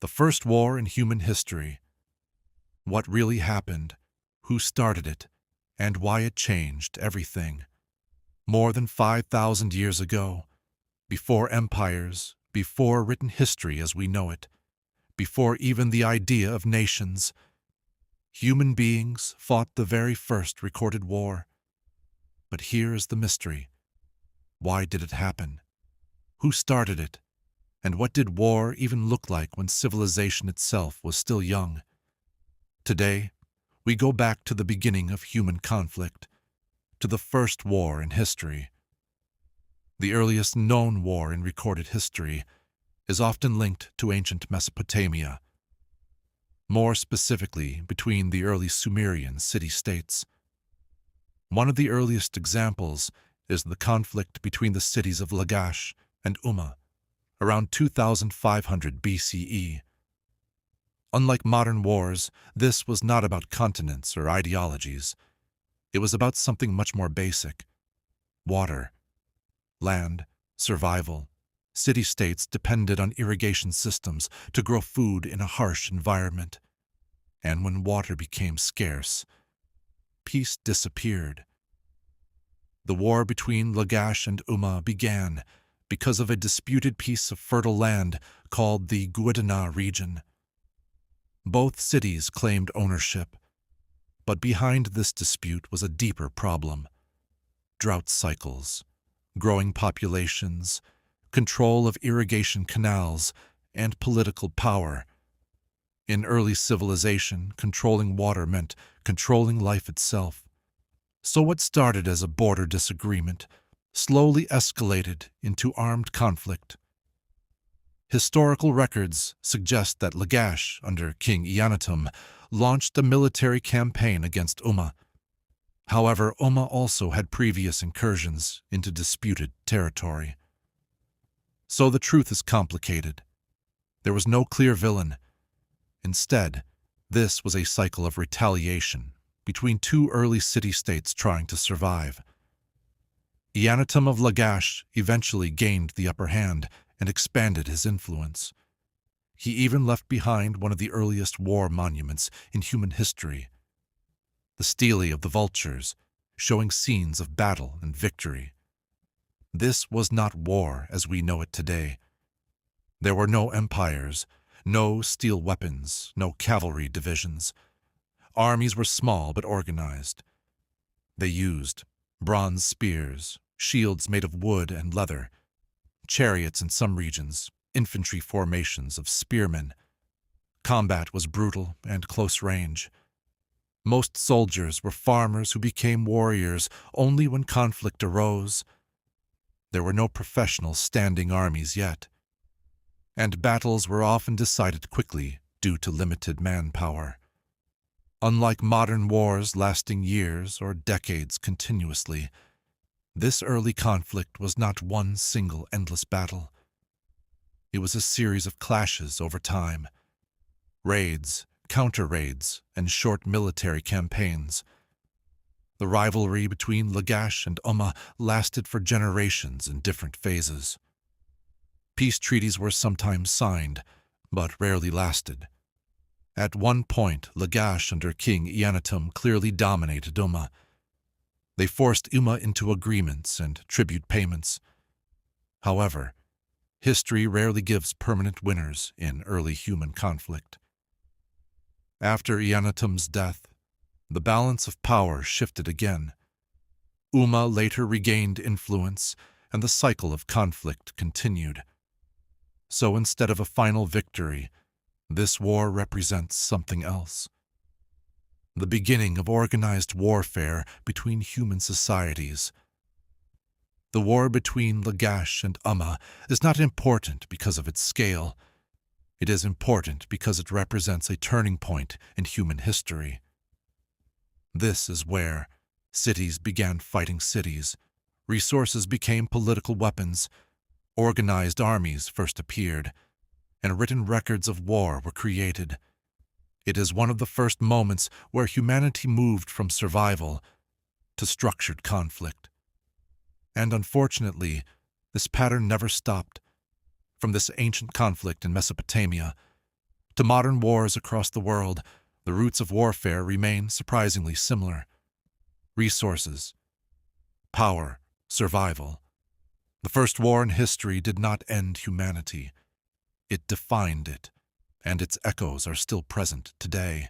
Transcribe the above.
The first war in human history. What really happened, who started it, and why it changed everything. More than 5,000 years ago, before empires, before written history as we know it, before even the idea of nations, human beings fought the very first recorded war. But here is the mystery. Why did it happen? Who started it? And what did war even look like when civilization itself was still young? Today, we go back to the beginning of human conflict, to the first war in history. The earliest known war in recorded history is often linked to ancient Mesopotamia, more specifically between the early Sumerian city-states. One of the earliest examples is the conflict between the cities of Lagash and Umma, around 2500 BCE. Unlike modern wars, this was not about continents or ideologies. It was about something much more basic: water, land, survival. City-states depended on irrigation systems to grow food in a harsh environment. And when water became scarce, peace disappeared. The war between Lagash and Umma began because of a disputed piece of fertile land called the Gu'edena region. Both cities claimed ownership, but behind this dispute was a deeper problem: drought cycles, growing populations, control of irrigation canals, and political power. In early civilization, controlling water meant controlling life itself. So what started as a border disagreement slowly escalated into armed conflict. Historical records suggest that Lagash, under King Eannatum, launched a military campaign against Umma. However, Umma also had previous incursions into disputed territory. So the truth is complicated. There was no clear villain. Instead, this was a cycle of retaliation between two early city-states trying to survive. Eannatum of Lagash eventually gained the upper hand and expanded his influence. He even left behind one of the earliest war monuments in human history, the Stele of the Vultures, showing scenes of battle and victory. This was not war as we know it today. There were no empires, no steel weapons, no cavalry divisions. Armies were small but organized. They used bronze spears, shields made of wood and leather, chariots in some regions, infantry formations of spearmen. Combat was brutal and close range. Most soldiers were farmers who became warriors only when conflict arose. There were no professional standing armies yet, and battles were often decided quickly due to limited manpower. Unlike modern wars lasting years or decades continuously, this early conflict was not one single endless battle. It was a series of clashes over time, raids, counter-raids, and short military campaigns. The rivalry between Lagash and Umma lasted for generations in different phases. Peace treaties were sometimes signed, but rarely lasted. At one point, Lagash under King Eannatum clearly dominated Umma. They forced Umma into agreements and tribute payments. However, history rarely gives permanent winners in early human conflict. After Eannatum's death, the balance of power shifted again. Umma later regained influence, and the cycle of conflict continued. So instead of a final victory, this war represents something else: the beginning of organized warfare between human societies. The war between Lagash and Umma is not important because of its scale. It is important because it represents a turning point in human history. This is where cities began fighting cities, resources became political weapons, organized armies first appeared, and written records of war were created. It is one of the first moments where humanity moved from survival to structured conflict. And unfortunately, this pattern never stopped. From this ancient conflict in Mesopotamia, To modern wars across the world, the roots of warfare remain surprisingly similar. Resources, power, survival. The first war in history did not end humanity. It defined it, and its echoes are still present today.